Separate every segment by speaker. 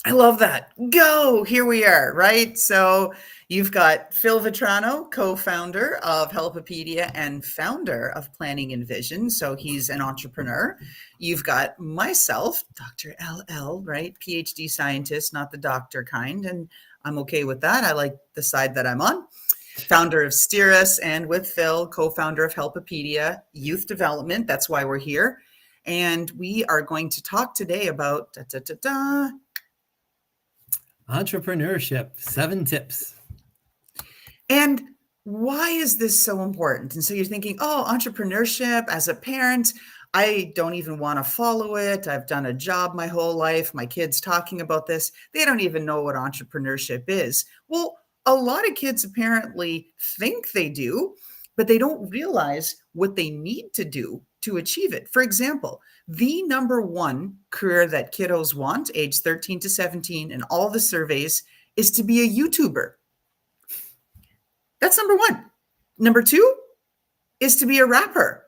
Speaker 1: I love that. Go. Here we are, right? So you've got Phil Vetrano, co-founder of HELPipedia and founder of Planning and Vision. So he's an entrepreneur. You've got myself, Dr. LL, right? PhD scientist, not the doctor kind. And I'm okay with that. I like the side that I'm on. Founder of STEERus, and with Phil, co-founder of HELPipedia, youth development. That's why we're here. And we are going to talk today about
Speaker 2: Entrepreneurship, 7 tips.
Speaker 1: And why is this so important? And so you're thinking, oh, entrepreneurship as a parent, I don't even want to follow it. I've done a job my whole life. My kids talking about this. They don't even know what entrepreneurship is. Well, a lot of kids apparently think they do, but they don't realize what they need to do to achieve it. For example, the number one career that kiddos want, age 13 to 17, in all the surveys, is to be a YouTuber. That's number one. Number two is to be a rapper.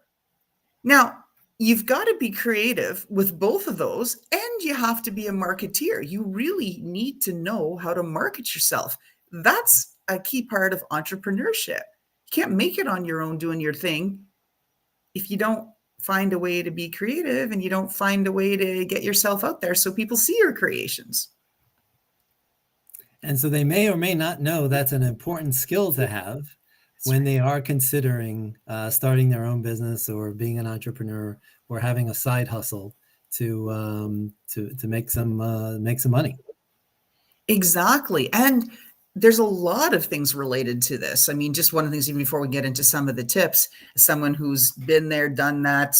Speaker 1: Now, you've got to be creative with both of those, and you have to be a marketeer. You really need to know how to market yourself. That's a key part of entrepreneurship. You can't make it on your own doing your thing if you don't find a way to be creative and you don't find a way to get yourself out there so people see your creations.
Speaker 2: And so they may or may not know that's an important skill to have when they are considering starting their own business or being an entrepreneur or having a side hustle to make some money.
Speaker 1: Exactly. And there's a lot of things related to this. I mean, just one of the things, even before we get into some of the tips, someone who's been there, done that,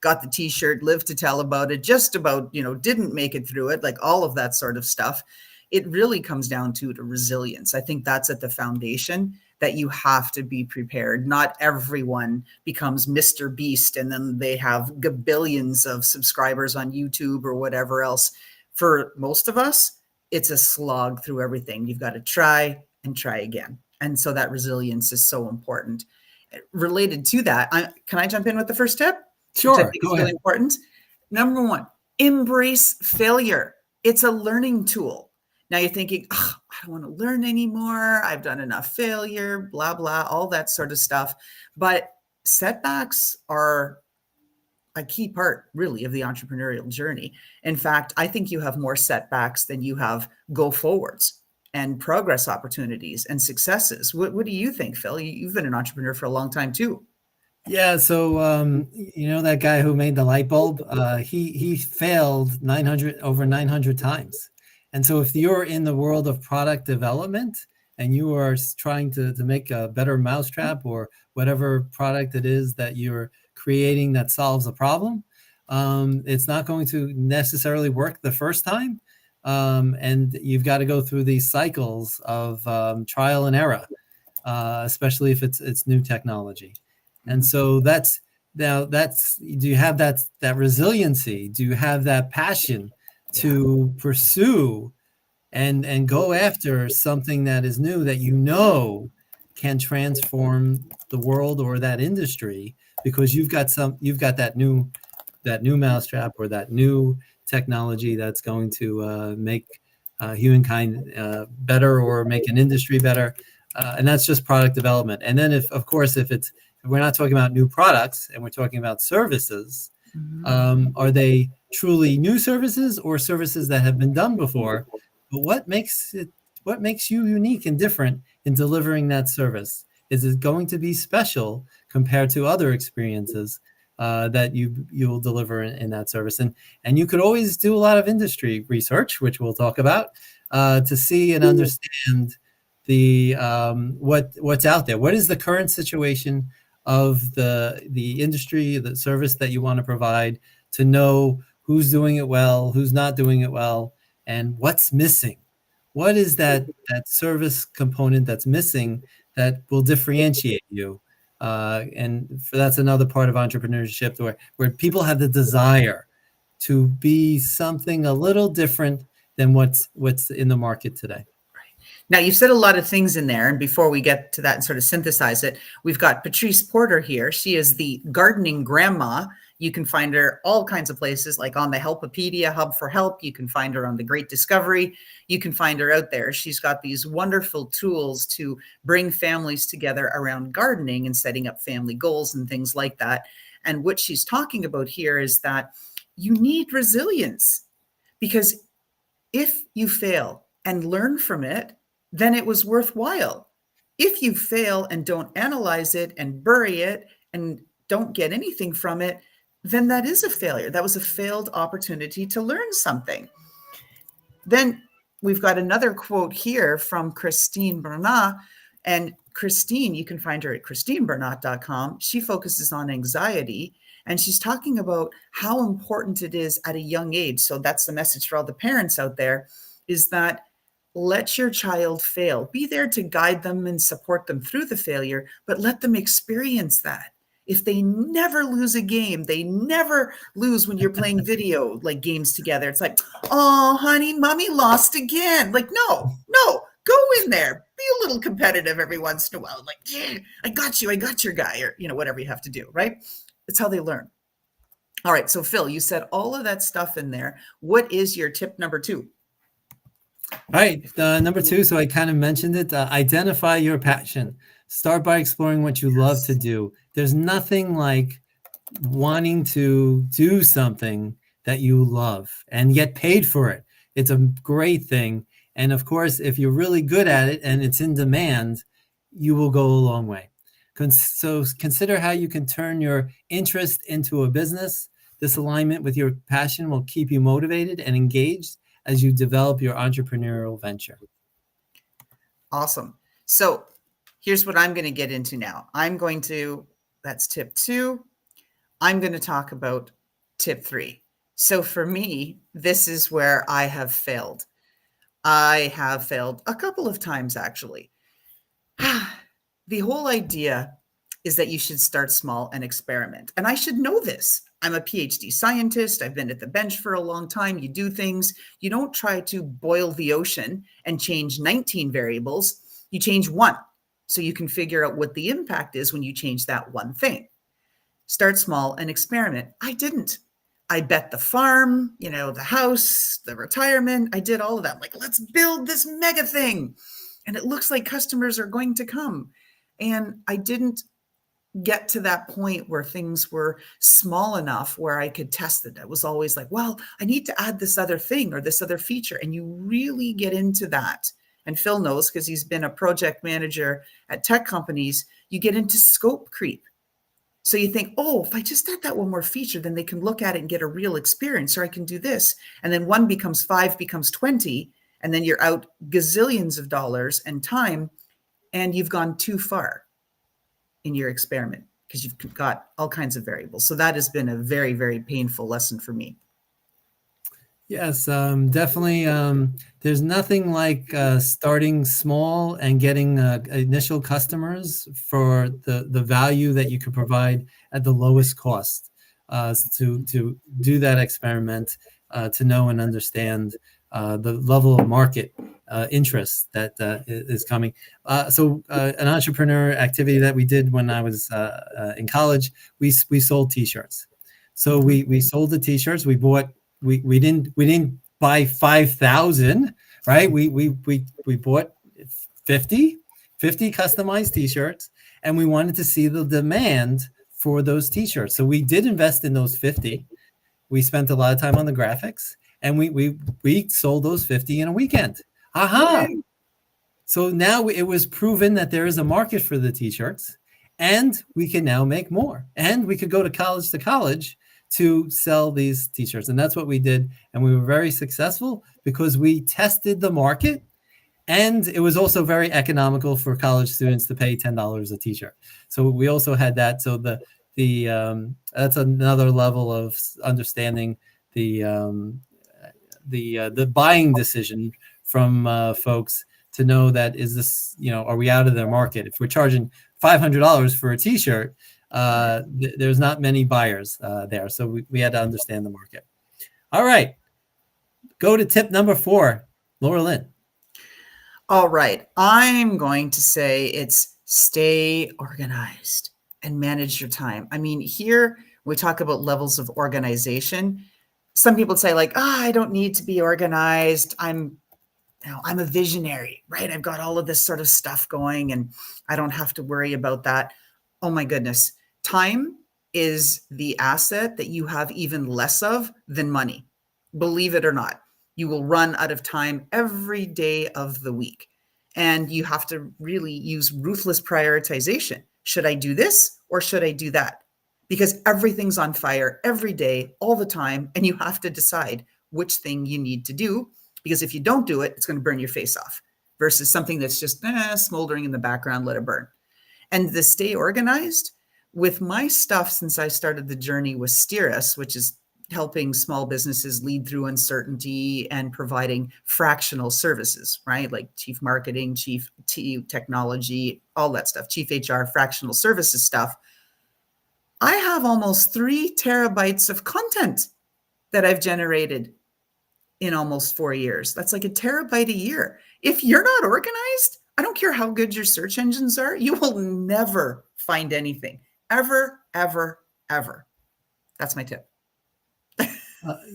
Speaker 1: got the t-shirt, lived to tell about it, just about, didn't make it through it, like all of that sort of stuff. It really comes down to resilience. I think that's at the foundation, that you have to be prepared. Not everyone becomes Mr. Beast and then they have billions of subscribers on YouTube or whatever else. For most of us, it's a slog through everything. You've got to try and try again. And so that resilience is so important. Related to that, can I jump in with the first tip?
Speaker 2: Sure,
Speaker 1: which I think is really important. Number one, embrace failure. It's a learning tool. Now you're thinking, oh, I don't want to learn anymore. I've done enough failure, blah, blah, all that sort of stuff. But setbacks are a key part, really, of the entrepreneurial journey. In fact, I think you have more setbacks than you have go forwards and progress opportunities and successes. What do you think, Phil? You've been an entrepreneur for a long time too.
Speaker 2: Yeah. So, that guy who made the light bulb, he failed over 900 times. And so if you're in the world of product development and you are trying to make a better mousetrap or whatever product it is that you're creating that solves a problem, it's not going to necessarily work the first time. And you've got to go through these cycles of trial and error, especially if it's new technology. And so do you have that resiliency? Do you have that passion to pursue and go after something that is new, that can transform the world or that industry, because you've got that new mousetrap or that new technology that's going to make humankind better or make an industry better, and that's just product development. And then if we're not talking about new products and we're talking about services, are they truly new services or services that have been done before? But what makes you unique and different in delivering that service? Is it going to be special compared to other experiences that you'll deliver in that service? And you could always do a lot of industry research, which we'll talk about, to see and understand the what's out there. What is the current situation of the industry, the service that you want to provide, to know who's doing it well, who's not doing it well, and what's missing. What is that service component that's missing that will differentiate you? That's another part of entrepreneurship where people have the desire to be something a little different than what's in the market today.
Speaker 1: Now, you've said a lot of things in there, and before we get to that and sort of synthesize it, we've got Patrice Porter here. She is the gardening grandma You can find her all kinds of places, like on the HELPipedia hub for help. You can find her on the Great Discovery. You can find her out there. She's got these wonderful tools to bring families together around gardening and setting up family goals and things like that. And what she's talking about here is that you need resilience, because if you fail and learn from it, then it was worthwhile. If you fail and don't analyze it and bury it and don't get anything from it, then that is a failure. That was a failed opportunity to learn something. Then we've got another quote here from Christine Bernat. And Christine, you can find her at christinebernat.com. She focuses on anxiety, and she's talking about how important it is at a young age. So that's the message for all the parents out there, is that let your child fail. Be there to guide them and support them through the failure, but let them experience that. If they never lose a game, they never lose when you're playing video like games together. It's like, oh, honey, mommy lost again. Like, no, go in there. Be a little competitive every once in a while. Like, yeah, I got your guy, or, whatever you have to do, right? It's how they learn. All right. So Phil, you said all of that stuff in there. What is your tip number 2?
Speaker 2: All right. Number 2. So I kind of mentioned it. Identify your passion. Start by exploring what you love to do. There's nothing like wanting to do something that you love and get paid for it. It's a great thing. And of course, if you're really good at it and it's in demand, you will go a long way. So consider how you can turn your interest into a business. This alignment with your passion will keep you motivated and engaged as you develop your entrepreneurial venture.
Speaker 1: Awesome. So here's what I'm going to get into now. That's tip 2. I'm going to talk about tip 3. So for me, this is where I have failed. I have failed a couple of times, actually. The whole idea is that you should start small and experiment. And I should know this. I'm a PhD scientist. I've been at the bench for a long time. You do things. You don't try to boil the ocean and change 19 variables. You change one, so you can figure out what the impact is when you change that one thing. Start small and experiment. I didn't. I bet the farm, the house, the retirement. I did all of that. I'm like, let's build this mega thing. And it looks like customers are going to come. And I didn't get to that point where things were small enough where I could test it. I was always like, well, I need to add this other thing or this other feature. And you really get into that. And Phil knows, because he's been a project manager at tech companies, you get into scope creep. So you think, oh, if I just add that one more feature, then they can look at it and get a real experience, or I can do this. And then 1 becomes 5, becomes 20, and then you're out gazillions of dollars and time, and you've gone too far in your experiment because you've got all kinds of variables. So that has been a very, very painful lesson for me.
Speaker 2: Yes, definitely. There's nothing like starting small and getting initial customers for the value that you can provide at the lowest cost to do that experiment, to know and understand the level of market interest that is coming. So an entrepreneur activity that we did when I was in college, we sold T-shirts. So we sold the T-shirts. We didn't buy 5,000, right? We bought 50 customized T-shirts, and we wanted to see the demand for those T-shirts. So we did invest in those 50. We spent a lot of time on the graphics, and we sold those 50 in a weekend. Aha! Okay. So now it was proven that there is a market for the T-shirts, and we can now make more. And we could go to college to sell these T-shirts. And that's what we did. And we were very successful because we tested the market. And it was also very economical for college students to pay $10 a T-shirt. So we also had that. So that's another level of understanding the buying decision from folks, to know that, is this, are we out of their market? If we're charging $500 for a T-shirt, there's not many buyers there. So we had to understand the market. All right. Go to tip number 4, Loralyn.
Speaker 1: All right. I'm going to say it's stay organized and manage your time. I mean, here, we talk about levels of organization. Some people say like, I don't need to be organized. I'm a visionary, right? I've got all of this sort of stuff going and I don't have to worry about that. Oh my goodness. Time is the asset that you have even less of than money. Believe it or not, you will run out of time every day of the week. And you have to really use ruthless prioritization. Should I do this or should I do that? Because everything's on fire every day, all the time. And you have to decide which thing you need to do. Because if you don't do it, it's going to burn your face off versus something that's just smoldering in the background, let it burn. And to stay organized with my stuff since I started the journey with STEERus, which is helping small businesses lead through uncertainty and providing fractional services, right? Like chief marketing, chief technology, all that stuff, chief HR, fractional services stuff. I have almost 3 terabytes of content that I've generated in almost 4 years. That's like a terabyte a year. If you're not organized, I don't care how good your search engines are, you will never find anything. Ever, ever, ever. That's my tip.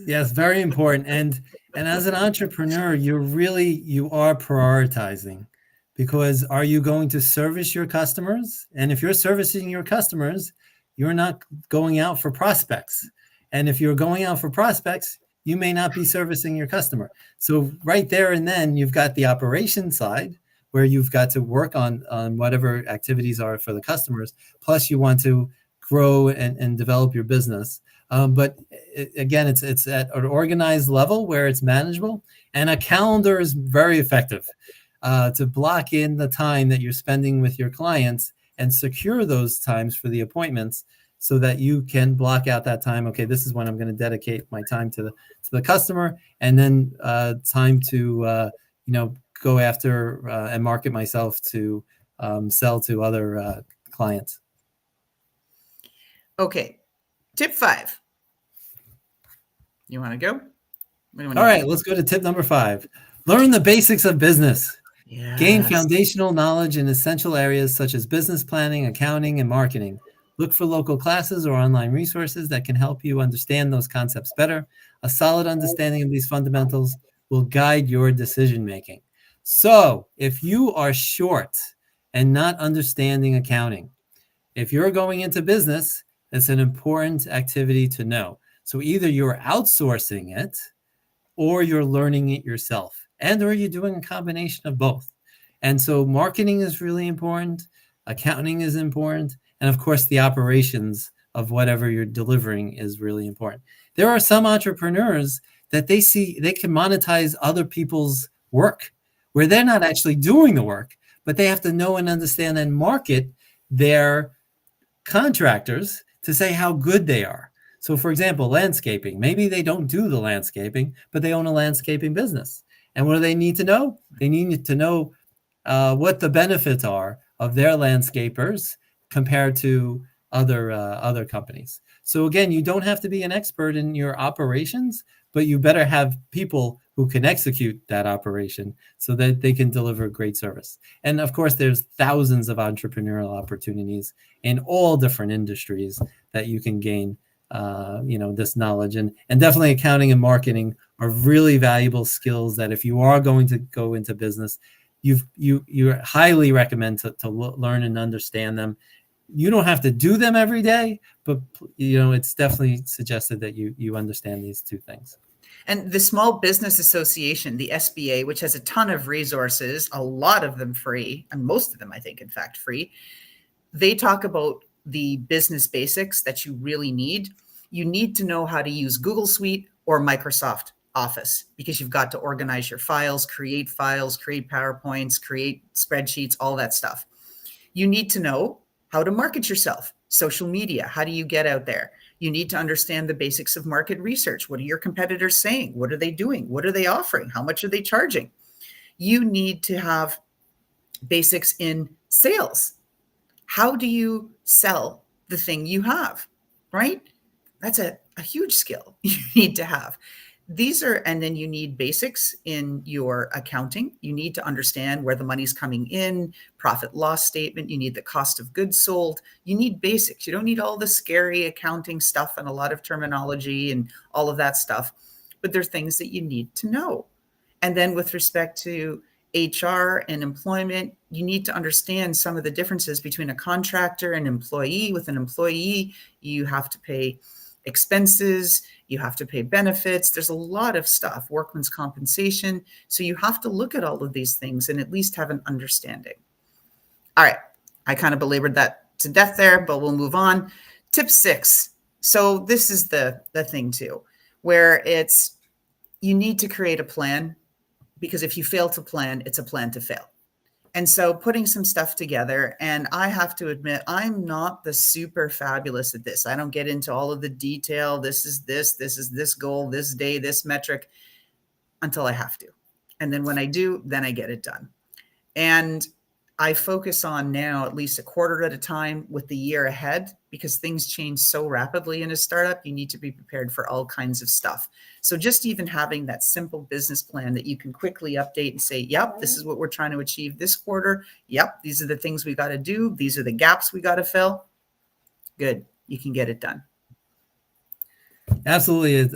Speaker 2: Yes, very important. And as an entrepreneur, you are prioritizing, because are you going to service your customers? And if you're servicing your customers, you're not going out for prospects. And if you're going out for prospects, you may not be servicing your customer. So right there and then you've got the operation side where you've got to work on whatever activities are for the customers. Plus you want to grow and develop your business. But again, it's at an organized level where it's manageable, and a calendar is very effective to block in the time that you're spending with your clients and secure those times for the appointments so that you can block out that time. Okay, this is when I'm going to dedicate my time to the customer, and then time to go after and market myself to sell to other clients.
Speaker 1: Okay, tip 5. You want to go?
Speaker 2: All right, let's go to tip number 5. Learn the basics of business. Yes. Gain foundational knowledge in essential areas such as business planning, accounting, and marketing. Look for local classes or online resources that can help you understand those concepts better. A solid understanding of these fundamentals will guide your decision-making. So if you are short and not understanding accounting, if you're going into business, it's an important activity to know. So either you're outsourcing it or you're learning it yourself, or you're doing a combination of both. And so marketing is really important. Accounting is important. And of course, the operations of whatever you're delivering is really important. There are some entrepreneurs that they can monetize other people's work where they're not actually doing the work, but they have to know and understand and market their contractors to say how good they are. So for example, landscaping, maybe they don't do the landscaping, but they own a landscaping business. And what do they need to know? They need to know what the benefits are of their landscapers compared to other companies. So again, you don't have to be an expert in your operations, but you better have people who can execute that operation so that they can deliver great service. And of course, there's thousands of entrepreneurial opportunities in all different industries that you can gain this knowledge. And definitely accounting and marketing are really valuable skills that if you are going to go into business, you highly recommend to learn and understand them. You don't have to do them every day, but it's definitely suggested that you understand these two things.
Speaker 1: And the Small Business Association, the SBA, which has a ton of resources, a lot of them free, and most of them, I think, in fact, free. They talk about the business basics that you really need. You need to know how to use Google Suite or Microsoft Office because you've got to organize your files, create PowerPoints, create spreadsheets, all that stuff. You need to know how to market yourself, social media. How do you get out there? You need to understand the basics of market research. What are your competitors saying? What are they doing? What are they offering? How much are they charging? You need to have basics in sales. How do you sell the thing you have, right? That's a huge skill you need to have. And then you need basics in your accounting. You need to understand where the money's coming in, profit loss statement. You need the cost of goods sold. You need basics. You don't need all the scary accounting stuff and a lot of terminology and all of that stuff, but there's things that you need to know. And then with respect to HR and employment, you need to understand some of the differences between a contractor and employee. With an employee, you have to pay expenses, you have to pay benefits. There's a lot of stuff, workman's compensation. So you have to look at all of these things and at least have an understanding. All right. I kind of belabored that to death there, but we'll move on. Tip 6. So this is the thing too, where it's, you need to create a plan, because if you fail to plan, it's a plan to fail. And so putting some stuff together, and I have to admit, I'm not the super fabulous at this. I don't get into all of the detail. This is this goal, this day, this metric, until I have to. And then when I do, then I get it done. And I focus on now at least a quarter at a time with the year ahead, because things change so rapidly in a startup. You need to be prepared for all kinds of stuff. So just even having that simple business plan that you can quickly update and say, yep, this is what we're trying to achieve this quarter. Yep, these are the things we got to do. These are the gaps we got to fill. Good. You can get it done.
Speaker 2: Absolutely.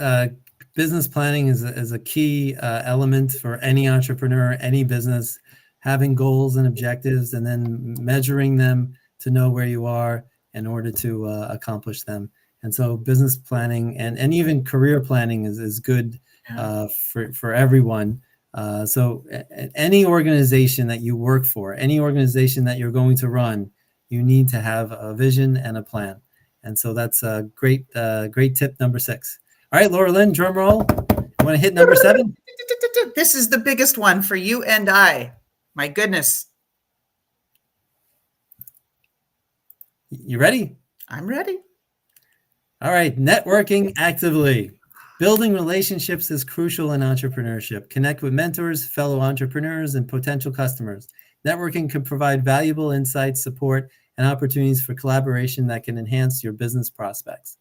Speaker 2: Business planning is a key element for any entrepreneur, any business. Having goals and objectives and then measuring them to know where you are in order to accomplish them. And so business planning and even career planning is good for everyone. So any organization that you work for, any organization that you're going to run, you need to have a vision and a plan. And so that's a great tip number 6. All right, Loralyn, drum roll. You want to hit number 7?
Speaker 1: This is the biggest one for you and I. My goodness.
Speaker 2: You ready?
Speaker 1: I'm ready.
Speaker 2: All right. Networking actively. Building relationships is crucial in entrepreneurship. Connect with mentors, fellow entrepreneurs, and potential customers. Networking can provide valuable insights, support, and opportunities for collaboration that can enhance your business prospects.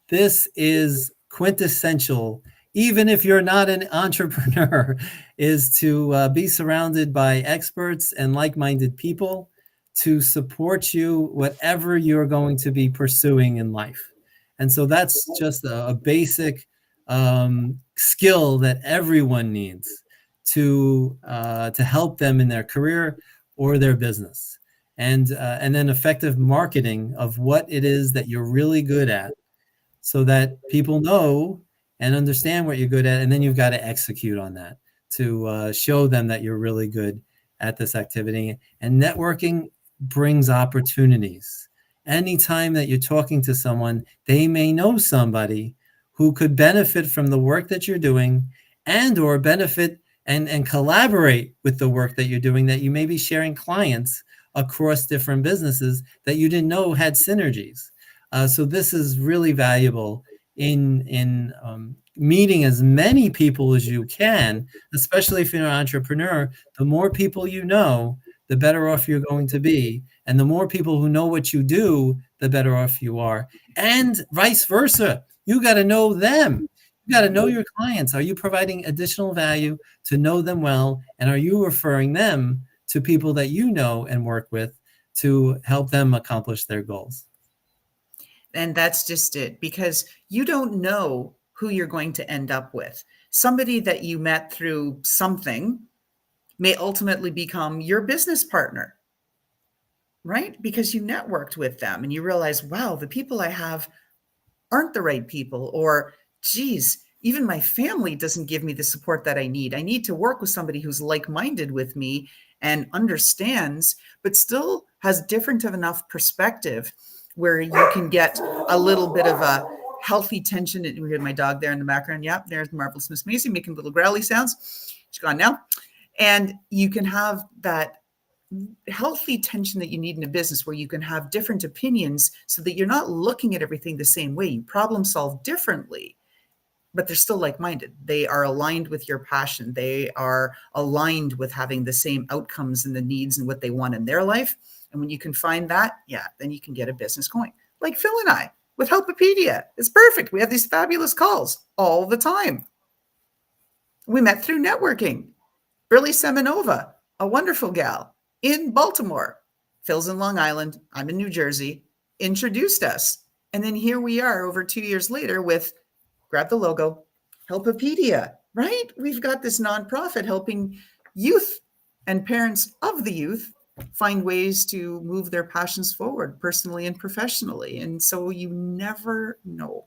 Speaker 2: This is quintessential, even if you're not an entrepreneur, is to be surrounded by experts and like-minded people to support you, whatever you're going to be pursuing in life. And so that's just a basic skill that everyone needs to help them in their career or their business. And then effective marketing of what it is that you're really good at, so that people know and understand what you're good at, and then you've got to execute on that to show them that you're really good at this activity. And networking brings opportunities. Anytime that you're talking to someone, they may know somebody who could benefit from the work that you're doing, and or benefit and collaborate with the work that you're doing, that you may be sharing clients across different businesses that you didn't know had synergies. So this is really valuable in meeting as many people as you can, especially if you're an entrepreneur. The more people you know, the better off you're going to be. And the more people who know what you do, the better off you are. And vice versa. You got to know them. You got to know your clients. Are you providing additional value to know them well? And are you referring them to people that you know and work with to help them accomplish their goals?
Speaker 1: And that's just it, because you don't know who you're going to end up with. Somebody that you met through something may ultimately become your business partner, right? Because you networked with them and you realize, wow, the people I have aren't the right people, or geez, even my family doesn't give me the support that I need. I need to work with somebody who's like-minded with me and understands, but still has different of enough perspective where you can get a little bit of a healthy tension. We hear my dog there in the background. Yep, there's Marvelous Miss Maisie making little growly sounds. She's gone now. And you can have that healthy tension that you need in a business where you can have different opinions so that you're not looking at everything the same way. You problem solve differently, but they're still like-minded. They are aligned with your passion. They are aligned with having the same outcomes and the needs and what they want in their life. And when you can find that, yeah, then you can get a business going. Like Phil and I with HELPipedia. It's perfect. We have these fabulous calls all the time. We met through networking. Burley Semenova, a wonderful gal in Baltimore. Phil's in Long Island. I'm in New Jersey. Introduced us. And then here we are over 2 years later with, grab the logo, HELPipedia, right? We've got this nonprofit helping youth and parents of the youth find ways to move their passions forward personally and professionally. And so you never know.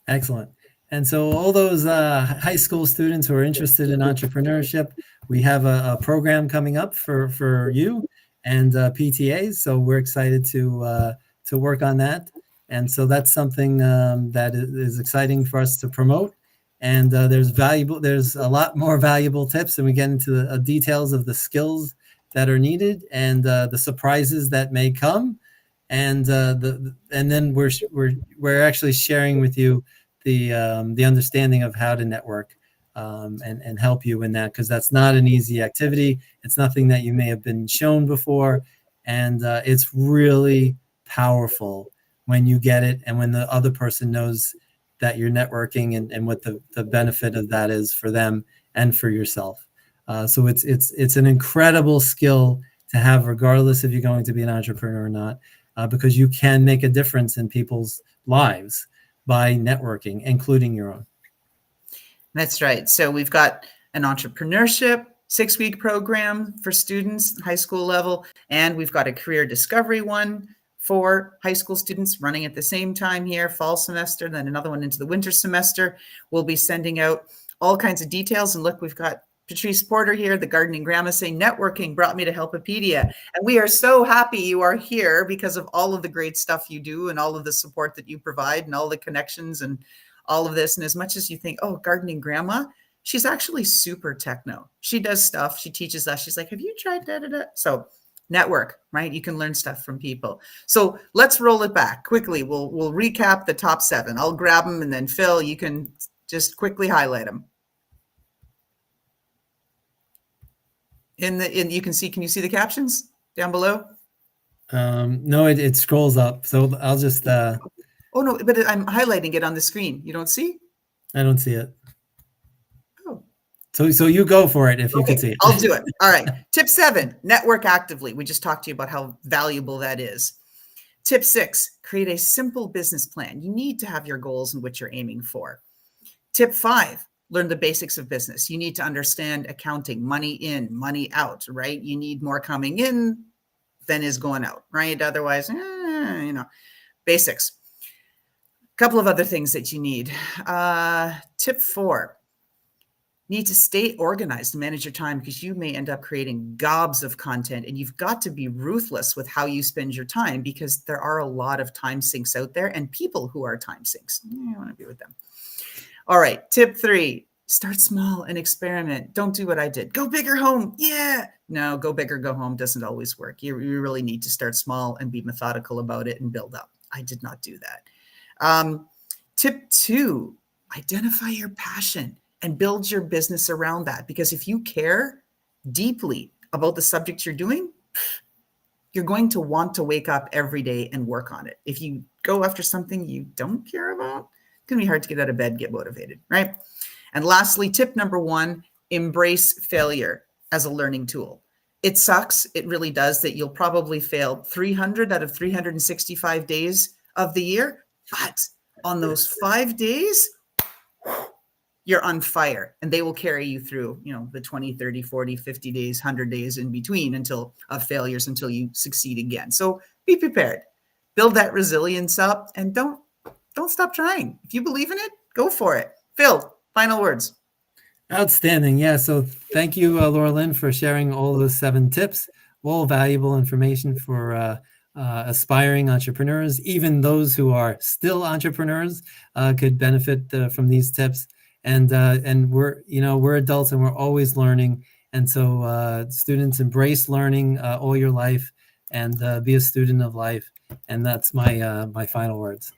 Speaker 2: Excellent. And so all those high school students who are interested in entrepreneurship, we have a program coming up for you and PTAs. So we're excited to work on that. And so that's something that is exciting for us to promote. And there's a lot more valuable tips, and we get into the details of the skills that are needed and the surprises that may come. And then we're actually sharing with you the understanding of how to network and help you in that, because that's not an easy activity. It's nothing that you may have been shown before, and it's really powerful when you get it and when the other person knows that you're networking and what the benefit of that is for them and for yourself. So it's an incredible skill to have, regardless if you're going to be an entrepreneur or not, because you can make a difference in people's lives by networking, including your own.
Speaker 1: That's right. So we've got an entrepreneurship 6-week program for students, high school level, and we've got a career discovery one for high school students running at the same time here, fall semester, then another one into the winter semester. We'll be sending out all kinds of details. And look, we've got Patrice Porter here, the gardening grandma, saying networking brought me to HELPipedia. And we are so happy you are here because of all of the great stuff you do and all of the support that you provide and all the connections and all of this. And as much as you think, oh, gardening grandma, she's actually super techno. She does stuff. She teaches us. She's like, have you tried da-da-da? So network, right? You can learn stuff from people. So let's roll it back quickly. We'll recap the top 7. I'll grab them, and then Phil, you can just quickly highlight them. You can you see the captions down below?
Speaker 2: No, it scrolls up. So I'll just
Speaker 1: oh no, but I'm highlighting it on the screen. You don't see?
Speaker 2: I don't see it.
Speaker 1: Oh.
Speaker 2: So you go for it if you can see it.
Speaker 1: I'll do it. All right. Tip 7, network actively. We just talked to you about how valuable that is. Tip 6, create a simple business plan. You need to have your goals and what you're aiming for. Tip 5, learn the basics of business. You need to understand accounting, money in, money out, right? You need more coming in than is going out, right? Otherwise, basics. A couple of other things that you need. Tip 4, need to stay organized and manage your time, because you may end up creating gobs of content, and you've got to be ruthless with how you spend your time, because there are a lot of time sinks out there and people who are time sinks. You want to be with them. All right. Tip 3, start small and experiment. Don't do what I did. Go big or home. Yeah. No, go big or go home doesn't always work. You really need to start small and be methodical about it and build up. I did not do that. Tip 2, identify your passion and build your business around that. Because if you care deeply about the subject you're doing, you're going to want to wake up every day and work on it. If you go after something you don't care about, it's going to be hard to get out of bed, get motivated, right? And lastly, tip number 1, embrace failure as a learning tool. It sucks. It really does, that you'll probably fail 300 out of 365 days of the year. But on those 5 days, you're on fire, and they will carry you through, the 20, 30, 40, 50 days, 100 days in between until you succeed again. So be prepared, build that resilience up, and don't stop trying. If you believe in it, go for it. Phil, final words.
Speaker 2: Outstanding. Yeah. So thank you, Loralyn, for sharing all those 7 tips, all valuable information for aspiring entrepreneurs. Even those who are still entrepreneurs could benefit from these tips. And we're adults and we're always learning. And so students, embrace learning all your life, and be a student of life. And that's my final words.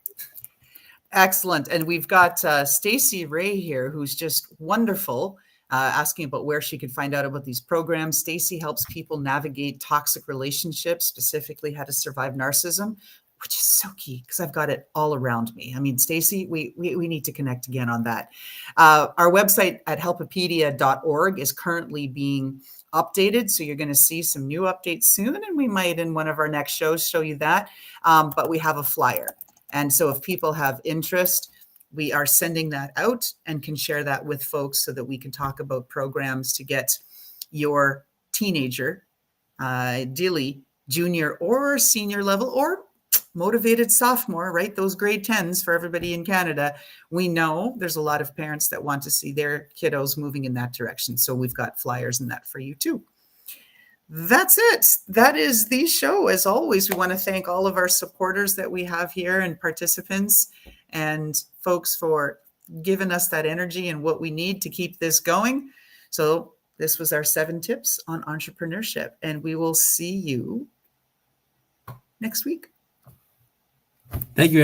Speaker 1: Excellent. And we've got Stacy Ray here, who's just wonderful, asking about where she could find out about these programs. Stacy helps people navigate toxic relationships, specifically how to survive narcissism. which is so key because I've got it all around me. I mean, Stacy, we need to connect again on that. Our website at HELPipedia.org is currently being updated. So you're going to see some new updates soon, and we might in one of our next shows show you that. But we have a flyer. And so if people have interest, we are sending that out and can share that with folks so that we can talk about programs to get your teenager, ideally junior or senior level, or motivated sophomore, right? Those grade 10s for everybody in Canada. We know there's a lot of parents that want to see their kiddos moving in that direction. So we've got flyers in that for you too. That's it. That is the show. As always, we want to thank all of our supporters that we have here and participants and folks for giving us that energy and what we need to keep this going. So this was our 7 tips on entrepreneurship, and we will see you next week.
Speaker 2: Thank you.